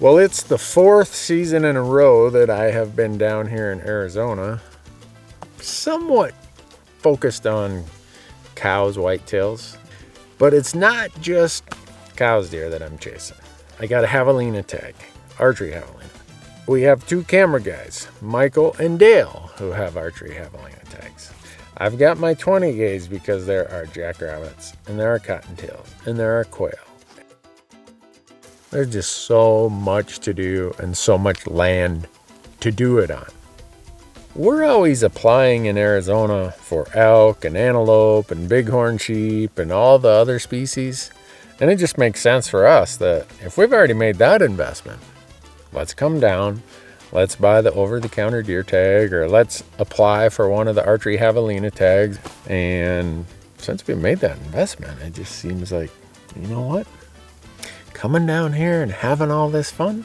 Well, it's the 4th season in a row that I have been down here in Arizona, somewhat focused on Coues, whitetails, but it's not just Coues deer that I'm chasing. I got a Javelina tag, archery Javelina. We have 2 camera guys, Michael and Dale, who have archery Javelina tags. I've got my 20 gauge because there are jackrabbits, and there are cottontails, and there are quail. There's just so much to do and so much land to do it on. We're always applying in Arizona for elk and antelope and bighorn sheep and all the other species. And it just makes sense for us that if we've already made that investment, let's come down, let's buy the over-the-counter deer tag, or let's apply for one of the archery Javelina tags. And since we made that investment, it just seems like, you know what? Coming down here and having all this fun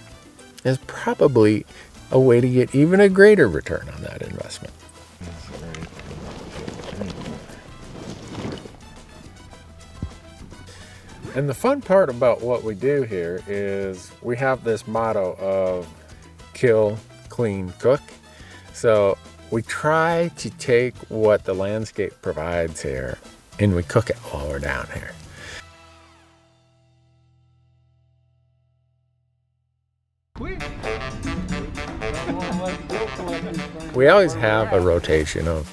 is probably a way to get even a greater return on that investment. And the fun part about what we do here is we have this motto of kill, clean, cook. So we try to take what the landscape provides here and we cook it while we're down here. We always have a rotation of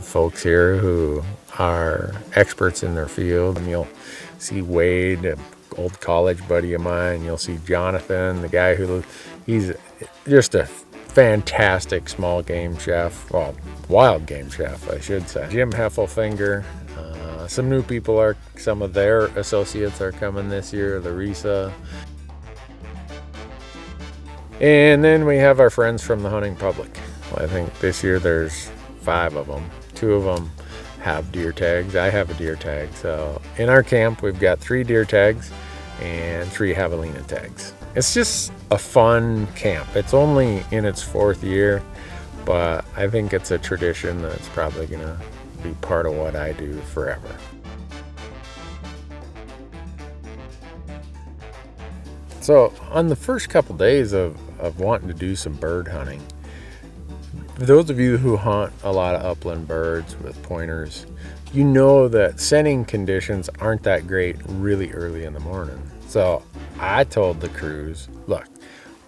folks here who are experts in their field. And you'll see Wade, an old college buddy of mine. You'll see Jonathan, the guy he's just a fantastic small game chef. Well, wild game chef, I should say. Jim Heffelfinger. Some new people some of their associates are coming this year, Larissa. And then we have our friends from the hunting public. I think this year there's 5 of them. 2 of them have deer tags. I have a deer tag. So in our camp, we've got 3 deer tags and 3 Javelina tags. It's just a fun camp. It's only in its 4th year, but I think it's a tradition that's probably gonna be part of what I do forever. So on the first couple days of wanting to do some bird hunting, for those of you who hunt a lot of upland birds with pointers, you know that scenting conditions aren't that great really early in the morning. So I told the crews, look,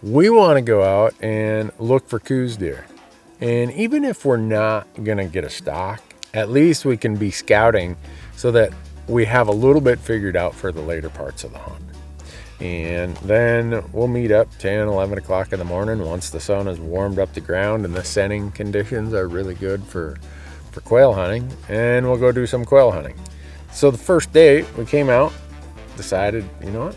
we want to go out and look for Coues deer. And even if we're not going to get a stock, at least we can be scouting so that we have a little bit figured out for the later parts of the hunt. And then we'll meet up 10, 11 o'clock in the morning once the sun has warmed up the ground and the scenting conditions are really good for quail hunting, and we'll go do some quail hunting. So the first day we came out, decided, you know what,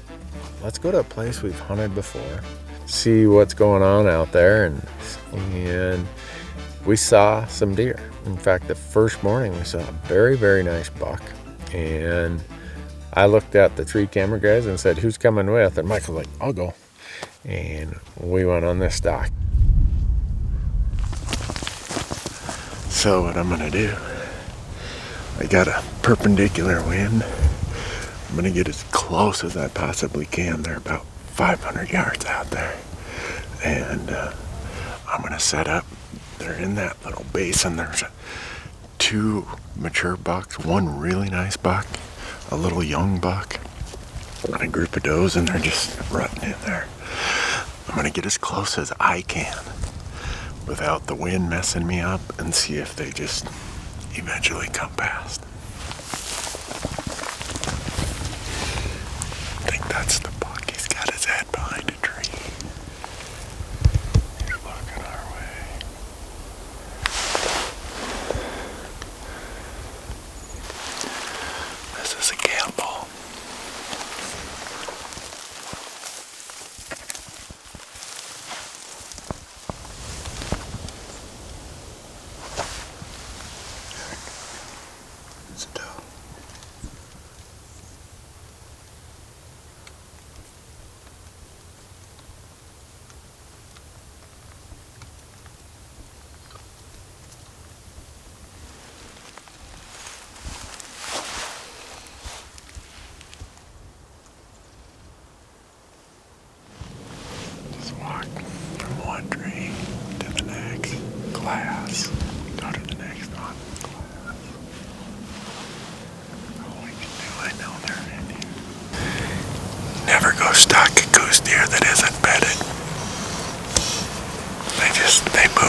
let's go to a place we've hunted before, see what's going on out there, and we saw some deer. In fact, the first morning we saw a very, very nice buck, and I looked at the 3 camera guys and said, who's coming with? And Michael's like, I'll go. And we went on this stalk. So what I'm gonna do, I got a perpendicular wind. I'm gonna get as close as I possibly can. They're about 500 yards out there. And I'm gonna set up. They're in that little basin. There's 2 mature bucks, 1 really nice buck, a little young buck, and a group of does, and they're just rutting in there. I'm gonna get as close as I can without the wind messing me up and see if they just eventually come past. I think that's the buck. He's got his head behind a tree. He's looking our way. This is a gamble. It's a doe.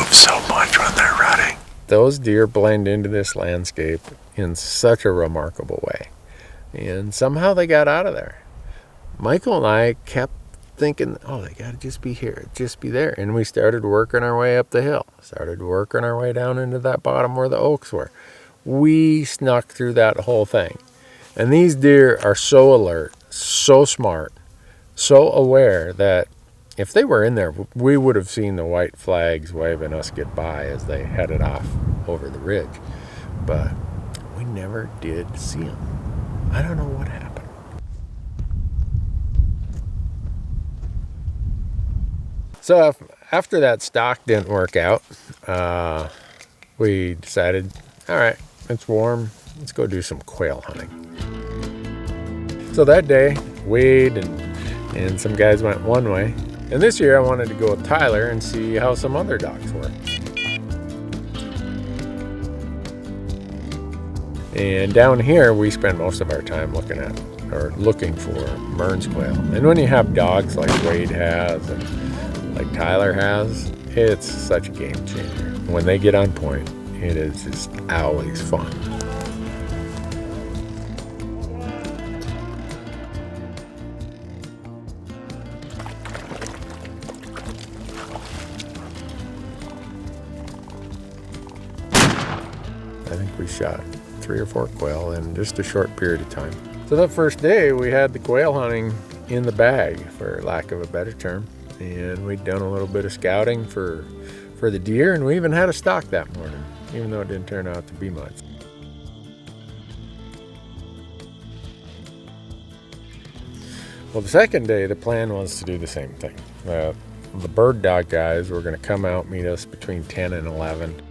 move so much when they're running. Those deer blend into this landscape in such a remarkable way. And somehow they got out of there. Michael and I kept thinking, oh, they got to just be here, just be there. And we started working our way up the hill, started working our way down into that bottom where the oaks were. We snuck through that whole thing. And these deer are so alert, so smart, so aware that if they were in there, we would have seen the white flags waving us goodbye as they headed off over the ridge. But we never did see them. I don't know what happened. So after that stalk didn't work out, we decided, all right, it's warm, let's go do some quail hunting. So that day, Wade and some guys went one way. And this year I wanted to go with Tyler and see how some other dogs were. And down here, we spend most of our time looking for Mearns quail. And when you have dogs like Wade has and like Tyler has, it's such a game changer. When they get on point, it is just always fun. I think we shot 3 or 4 quail in just a short period of time. So that first day we had the quail hunting in the bag, for lack of a better term. And we'd done a little bit of scouting for the deer, and we even had a stalk that morning, even though it didn't turn out to be much. Well, the second day the plan was to do the same thing. The bird dog guys were going to come out, meet us between 10 and 11.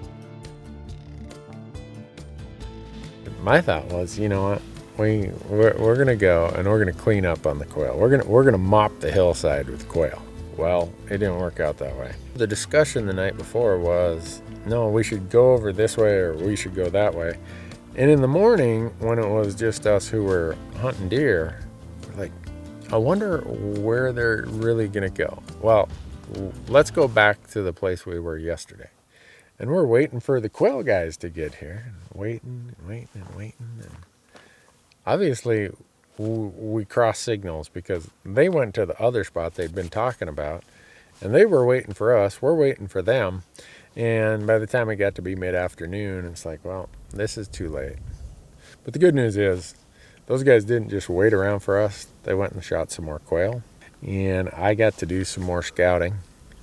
My thought was, you know what, we're gonna go and we're gonna clean up on the quail. We're gonna mop the hillside with quail. Well, it didn't work out that way. The discussion the night before was, no, we should go over this way or we should go that way. And in the morning, when it was just us who were hunting deer, we're like, I wonder where they're really gonna go. Well, let's go back to the place we were yesterday. And we're waiting for the quail guys to get here. Waiting. And obviously, we crossed signals because they went to the other spot they'd been talking about. And they were waiting for us. We're waiting for them. And by the time it got to be mid-afternoon, it's like, well, this is too late. But the good news is, those guys didn't just wait around for us. They went and shot some more quail. And I got to do some more scouting.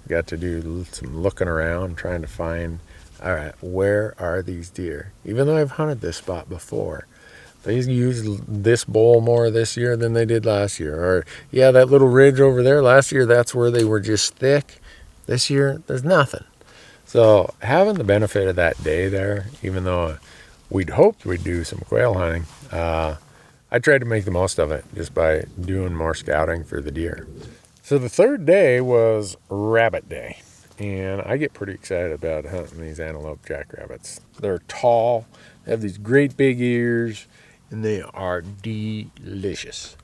Got to do some looking around, trying to find, all right, where are these deer? Even though I've hunted this spot before, they used this bowl more this year than they did last year. Or, yeah, that little ridge over there, last year, that's where they were just thick. This year, there's nothing. So having the benefit of that day there, even though we'd hoped we'd do some quail hunting, I tried to make the most of it just by doing more scouting for the deer. So the third day was rabbit day, and I get pretty excited about hunting these antelope jackrabbits. They're tall, they have these great big ears, and they are delicious.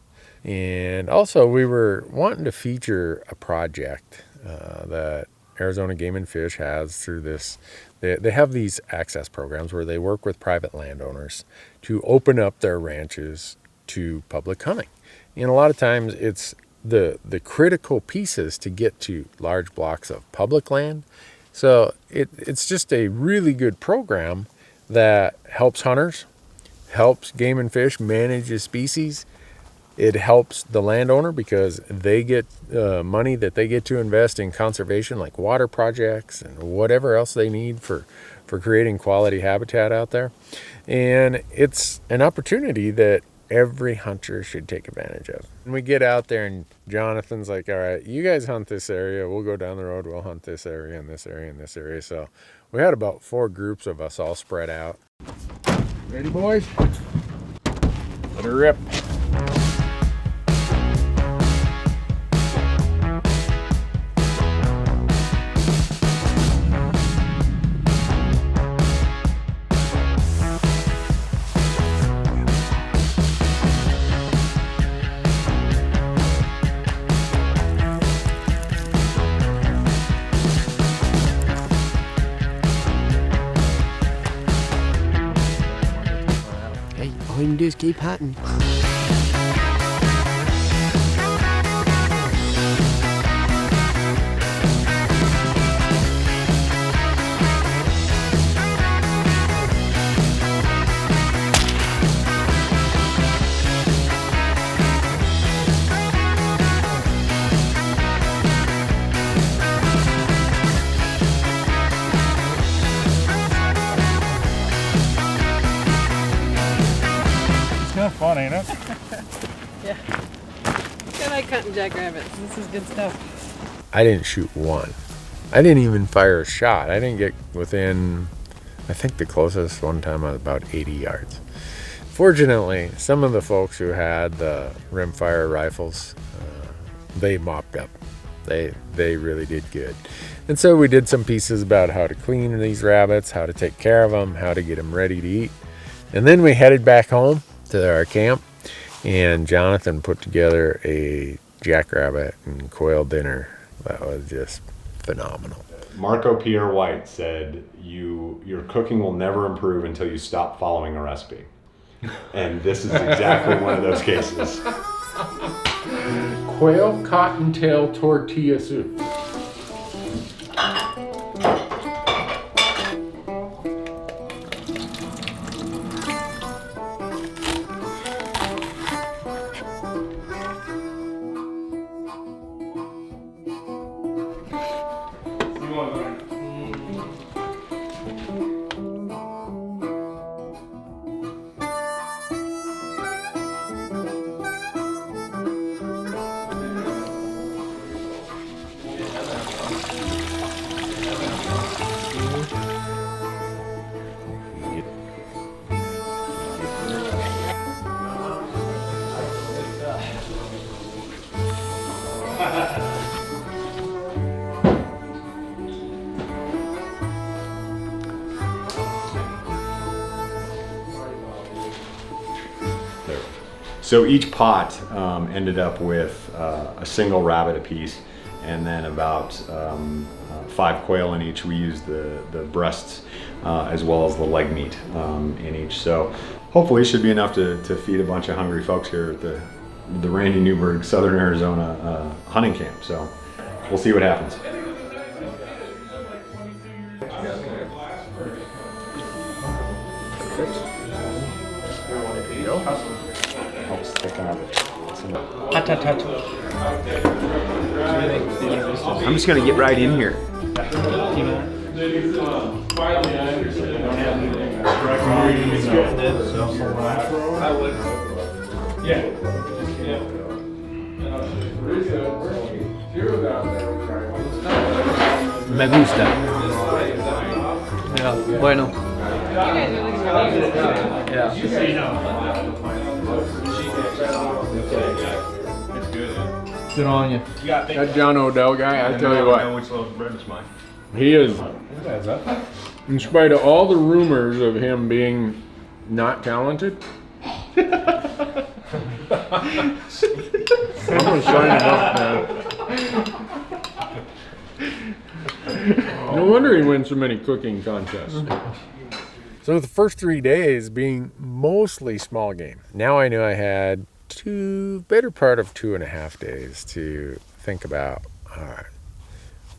And also we were wanting to feature a project that Arizona Game and Fish has through this. They have these access programs where they work with private landowners to open up their ranches to public hunting. And a lot of times it's the critical pieces to get to large blocks of public land. So it's just a really good program that helps hunters, helps Game and Fish manage the species. It helps the landowner because they get money that they get to invest in conservation, like water projects and whatever else they need for creating quality habitat out there. And it's an opportunity that every hunter should take advantage of. And we get out there and Jonathan's like, all right, you guys hunt this area. We'll go down the road. We'll hunt this area and this area and this area. So we had about 4 groups of us all spread out. Ready, boys? Let her rip. we can do is keep hunting. It's fun, ain't it? Yeah. I like hunting jackrabbits. This is good stuff. I didn't shoot one. I didn't even fire a shot. I didn't get within, I think the closest one time was about 80 yards. Fortunately, some of the folks who had the rimfire rifles, they mopped up. They really did good. And so we did some pieces about how to clean these rabbits, how to take care of them, how to get them ready to eat. And then we headed back home to our camp, and Jonathan put together a jackrabbit and quail dinner that was just phenomenal. Marco Pierre White said, your cooking will never improve until you stop following a recipe. And this is exactly one of those cases. Quail cottontail tortilla soup. So each pot ended up with a single rabbit apiece, and then about 5 quail in each. We used the breasts as well as the leg meat in each. So hopefully it should be enough to feed a bunch of hungry folks here at the Randy Newberg Southern Arizona hunting camp. So we'll see what happens. Helps thicken up. Hut, hut, hut. I'm just gonna get right in here. Me gusta. Yeah, bueno. Good on you. That John Odell guy, I tell you what, he is, in spite of all the rumors of him being not talented, I'm gonna sign him up, man. No wonder he wins so many cooking contests. So the first 3 days being mostly small game. Now I knew I had better part of 2.5 days to think about. All right,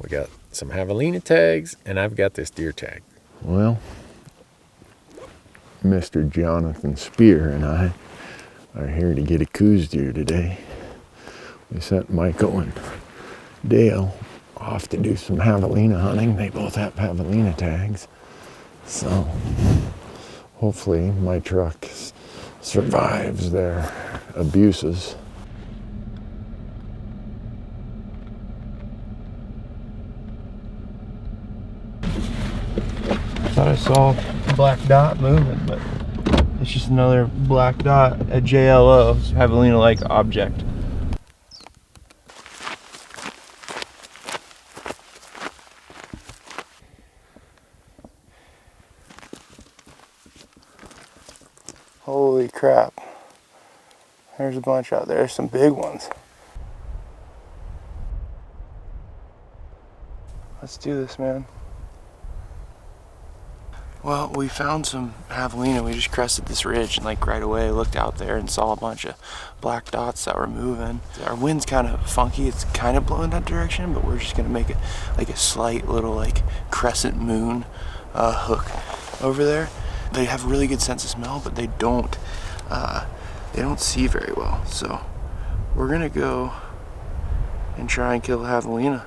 we got some javelina tags, and I've got this deer tag. Well, Mr. Jonathan Spear and I are here to get a Coues deer today. We sent Michael and Dale off to do some javelina hunting. They both have javelina tags. So hopefully my truck survives their abuses. Thought I saw a black dot moving, but it's just another black dot, a JLO, Javelina-like object. Holy crap. There's a bunch out there, some big ones. Let's do this, man. Well, we found some javelina. We just crested this ridge and like right away looked out there and saw a bunch of black dots that were moving. Our wind's kind of funky. It's kind of blowing that direction, but we're just gonna make it like a slight little like crescent moon hook over there. They have a really good sense of smell, but they don't see very well. So we're gonna go and try and kill javelina.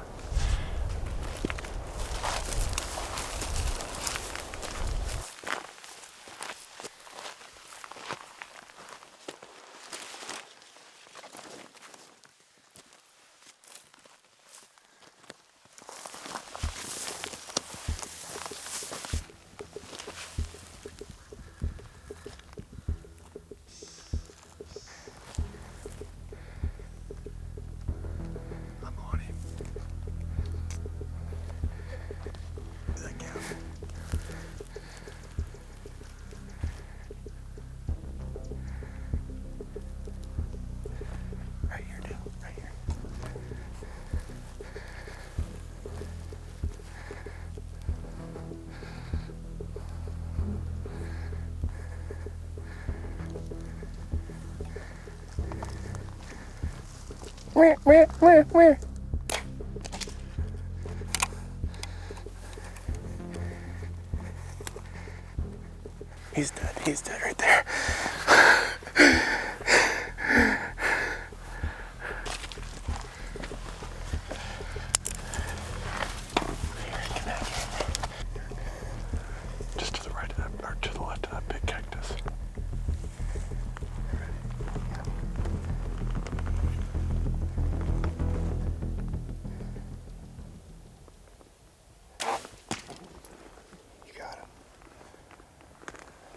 Where? He's dead right there. Just to the right of that, or to the left of that big cactus.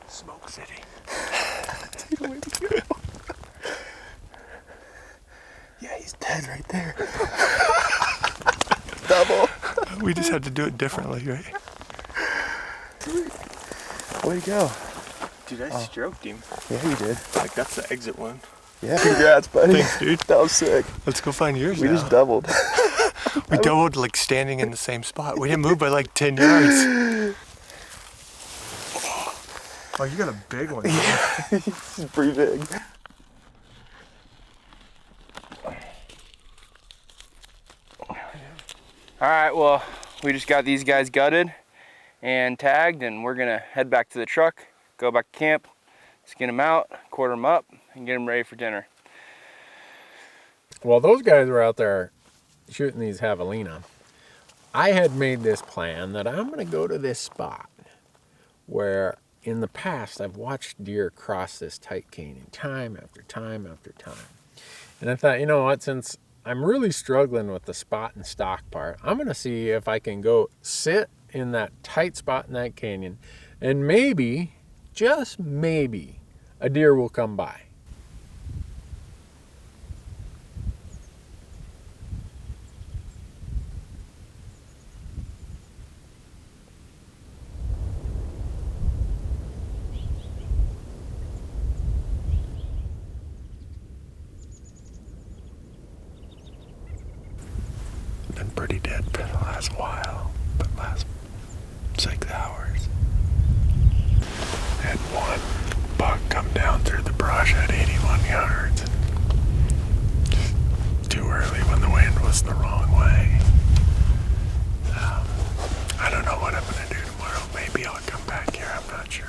Smoke City. Yeah, he's dead right there. Double. We just had to do it differently, right? Way to go. Dude, I stroked him. Yeah, you did. Like, that's the exit one. Yeah, congrats, buddy. Thanks, dude. That was sick. Let's go find yours We now. just doubled. We doubled, like, standing in the same spot. We didn't move by, like, 10 yards. Oh, you got a big one. Yeah, it's pretty big. All right, well, we just got these guys gutted and tagged, and we're gonna head back to the truck, go back to camp, skin them out, quarter them up, and get them ready for dinner. While those guys were out there shooting these javelina, I had made this plan that I'm gonna go to this spot where in the past I've watched deer cross this tight canyon time after time after time. And I thought, you know what, since I'm really struggling with the spot and stock part, I'm gonna see if I can go sit in that tight spot in that canyon, and maybe, just maybe, a deer will come by. Been pretty dead for the last while, but last 6 hours. Had one buck come down through the brush at 81 yards. Too early when the wind was the wrong way. I don't know what I'm gonna do tomorrow. Maybe I'll come back here, I'm not sure.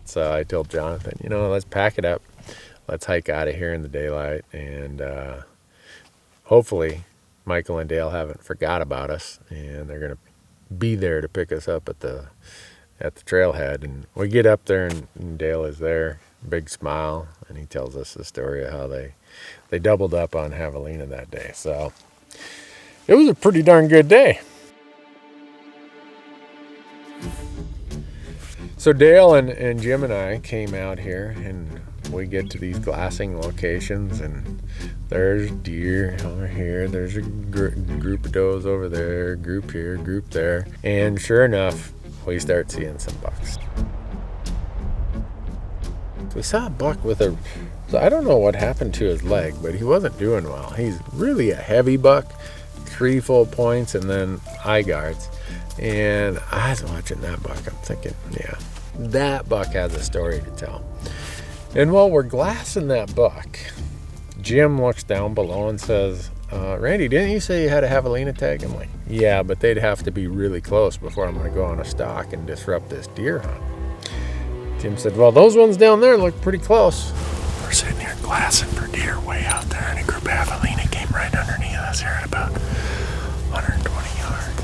So I told Jonathan, you know, let's pack it up. Let's hike out of here in the daylight, and hopefully Michael and Dale haven't forgot about us, and they're gonna be there to pick us up at the trailhead. And we get up there, and Dale is there, big smile, and he tells us the story of how they doubled up on javelina that day. So it was a pretty darn good day. So Dale and Jim and I came out here, and we get to these glassing locations, and there's deer over here, there's a group of does over there, group here, group there, and sure enough, we start seeing some bucks. We saw a buck with I don't know what happened to his leg, but he wasn't doing well. He's really a heavy buck, 3 full points and then eye guards. And I was watching that buck. I'm thinking, yeah, that buck has a story to tell. And while we're glassing that buck, Jim looks down below and says, Randy, didn't you say you had a javelina tag? I'm like, yeah, but they'd have to be really close before I'm going to go on a stalk and disrupt this deer hunt. Jim said, well, those ones down there look pretty close. We're sitting here glassing for deer way out there, and a group of javelina came right underneath us here at about 120 yards.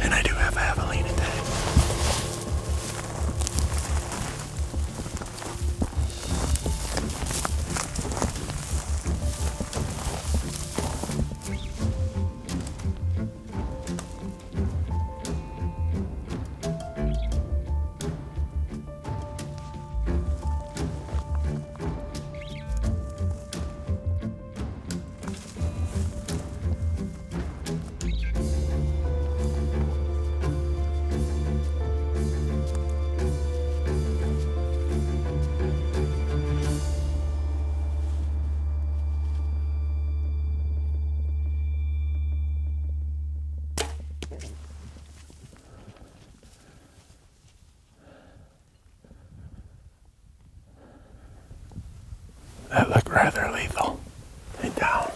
And I do have a javelina tag. That looked rather lethal. Lay down.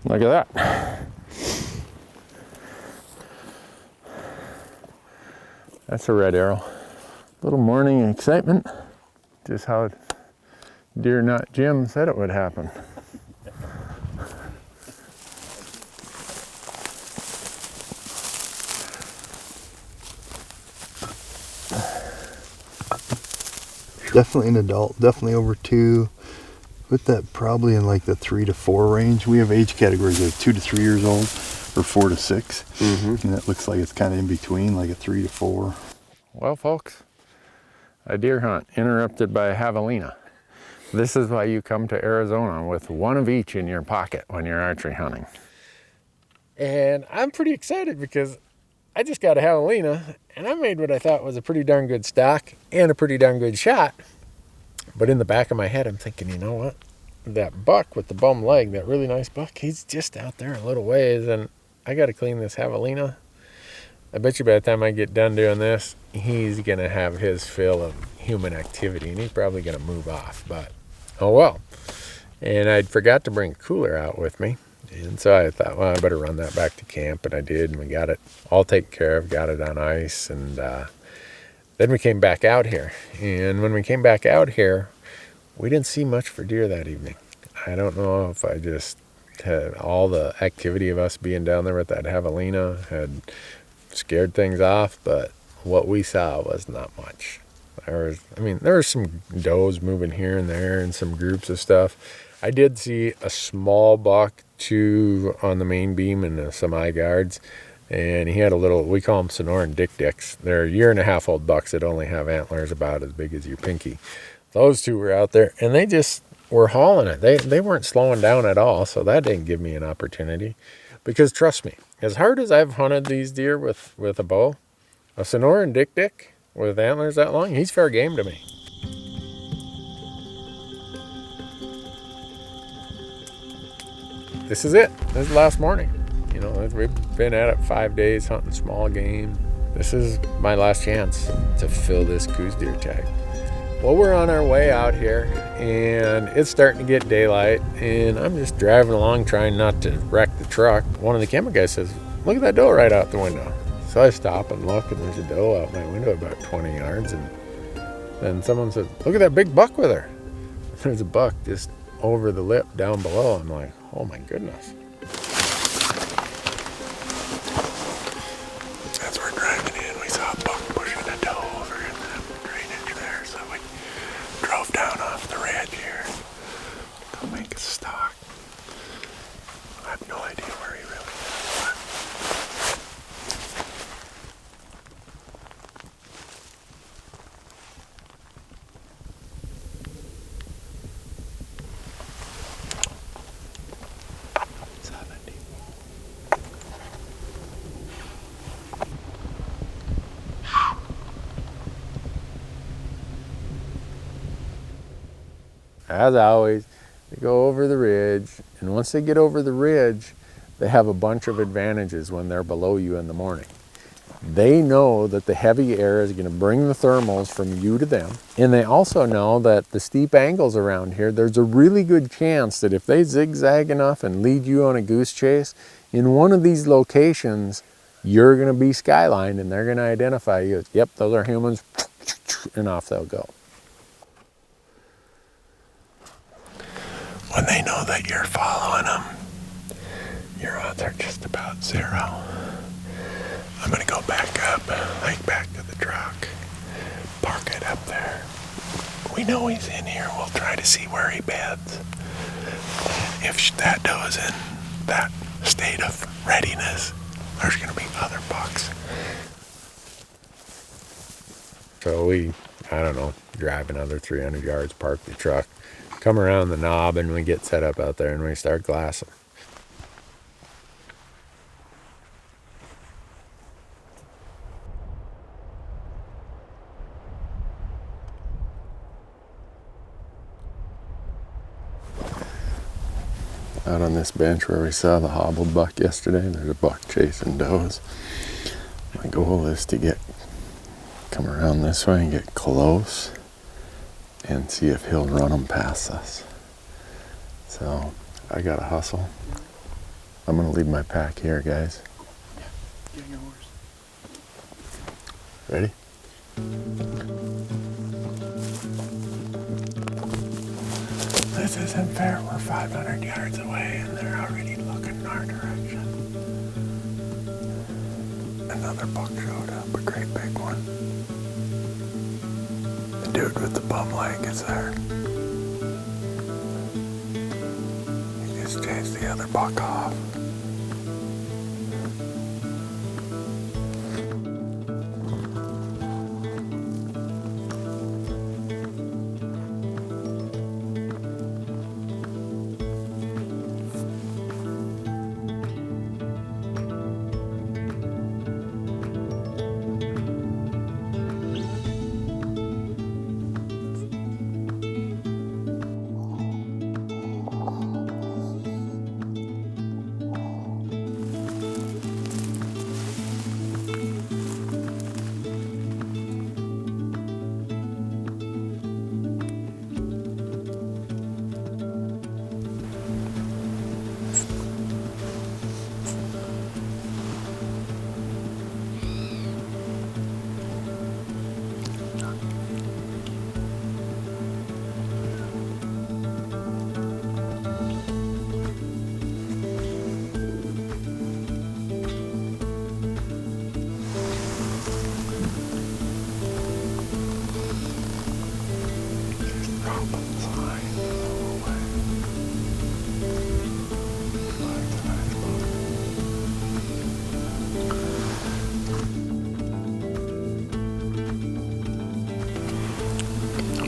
Look at that. That's a red arrow. Little morning excitement. Just how Deer Nut Jim said it would happen. Definitely an adult, definitely over 2. Put that probably in like the 3 to 4 range. We have age categories of 2 to 3 years old or 4 to 6. And that looks like it's kind of in between, like a 3 to 4. Well, folks, a deer hunt interrupted by a javelina. This is why you come to Arizona with one of each in your pocket when you're archery hunting. And I'm pretty excited because I just got a javelina and I made what I thought was a pretty darn good stock and a pretty darn good shot. But in the back of my head, I'm thinking, you know what? That buck with the bum leg, that really nice buck, he's just out there a little ways, and I got to clean this javelina. I bet you by the time I get done doing this, he's going to have his fill of human activity, and he's probably going to move off, but oh well. And I'd forgot to bring a cooler out with me, and so I thought, well, I better run that back to camp, and I did, and we got it all taken care of, got it on ice, and then we came back out here. And when we came back out here, we didn't see much for deer that evening. I don't know if I just had all the activity of us being down there with that javelina had scared things off, but what we saw was not much. There were some does moving here and there and some groups of stuff. I did see a small buck, 2 on the main beam and some eye guards. And he had a little, we call them Sonoran dick-dicks. They're 1.5-year-old bucks that only have antlers about as big as your pinky. Those 2 were out there, and they just were hauling it. They weren't slowing down at all, so that didn't give me an opportunity. Because trust me, as hard as I've hunted these deer with a bow, a Sonoran dick-dick with antlers that long, he's fair game to me. This is it. This is the last morning. You know, we've been at it 5 days hunting small game. This is my last chance to fill this Coues deer tag. Well, we're on our way out here, and it's starting to get daylight, and I'm just driving along trying not to wreck the truck. One of the camera guys says, look at that doe right out the window. So I stop and look, and there's a doe out my window about 20 yards, and then someone says, look at that big buck with her. There's a buck just over the lip down below. I'm like, oh my goodness. As we're driving in, we saw a buck pushing a doe over in the drainage there, so we drove down off the ridge here to go make a stalk. I have no idea where he really is. as always, they go over the ridge, and once they get over the ridge, they have a bunch of advantages when they're below you in the morning. They know that the heavy air is going to bring the thermals from you to them, and they also know that the steep angles around here, there's a really good chance that if they zigzag enough and lead you on a goose chase, in one of these locations, you're going to be skylined, and they're going to identify you as, yep, those are humans, and off they'll go. When they know that you're following them, your odds are just about 0. I'm gonna go back up, like back to the truck, park it up there. We know he's in here, we'll try to see where he beds. If that doe is in that state of readiness, there's gonna be other bucks. So we, I don't know, drive another 300 yards, park the truck, come around the knob, and we get set up out there and we start glassing. Out on this bench where we saw the hobbled buck yesterday, there's a buck chasing does. My goal is to come around this way and get close and see if he'll run them past us. So I gotta hustle. I'm gonna leave my pack here, guys. Yeah, get your horse. Ready? This isn't fair, we're 500 yards away and they're already looking in our direction. Another buck showed up, a great big one. The dude with the bum leg is there. He just chased the other buck off.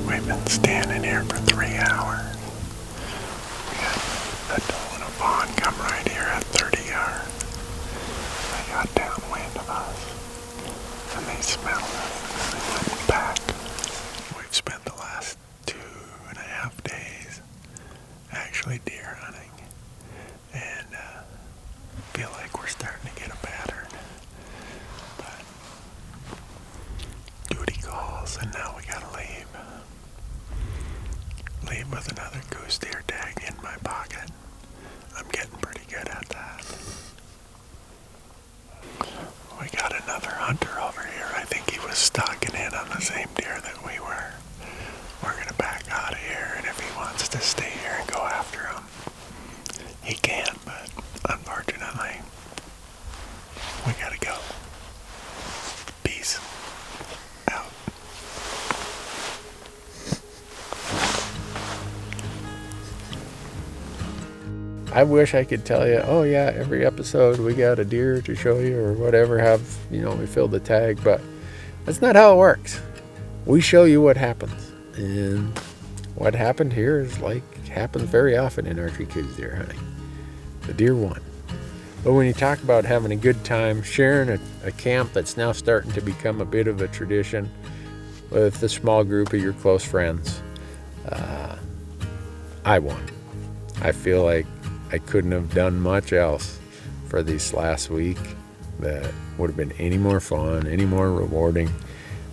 We've been standing here for 3 hours. We had a doe and a fawn come right here at 30 yards. They got downwind of us, and they smelled us, and they went back. We've spent the last 2.5 days actually deer hunting, and feel like we're starting to get a pattern. But duty calls, and now we gotta leave. Leave with another goose deer tag in my pocket. I'm getting pretty good at that. We got another hunter over here. I think he was stalking in on the same deer that we were. We're gonna back out of here, and if he wants to stay here and go after him, he can, but unfortunately, we gotta go. Peace out. I wish I could tell you, oh yeah, every episode we got a deer to show you or whatever, we filled the tag, but that's not how it works. We show you what happens. And what happened here is happens very often in archery Coues deer hunting. The deer won. But when you talk about having a good time, sharing a camp that's now starting to become a bit of a tradition with a small group of your close friends, I won. I feel like I couldn't have done much else for this last week that would have been any more fun, any more rewarding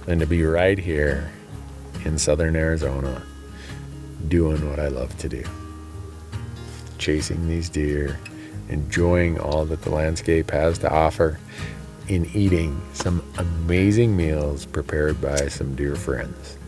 than to be right here in southern Arizona doing what I love to do. Chasing these deer, enjoying all that the landscape has to offer, and eating some amazing meals prepared by some dear friends.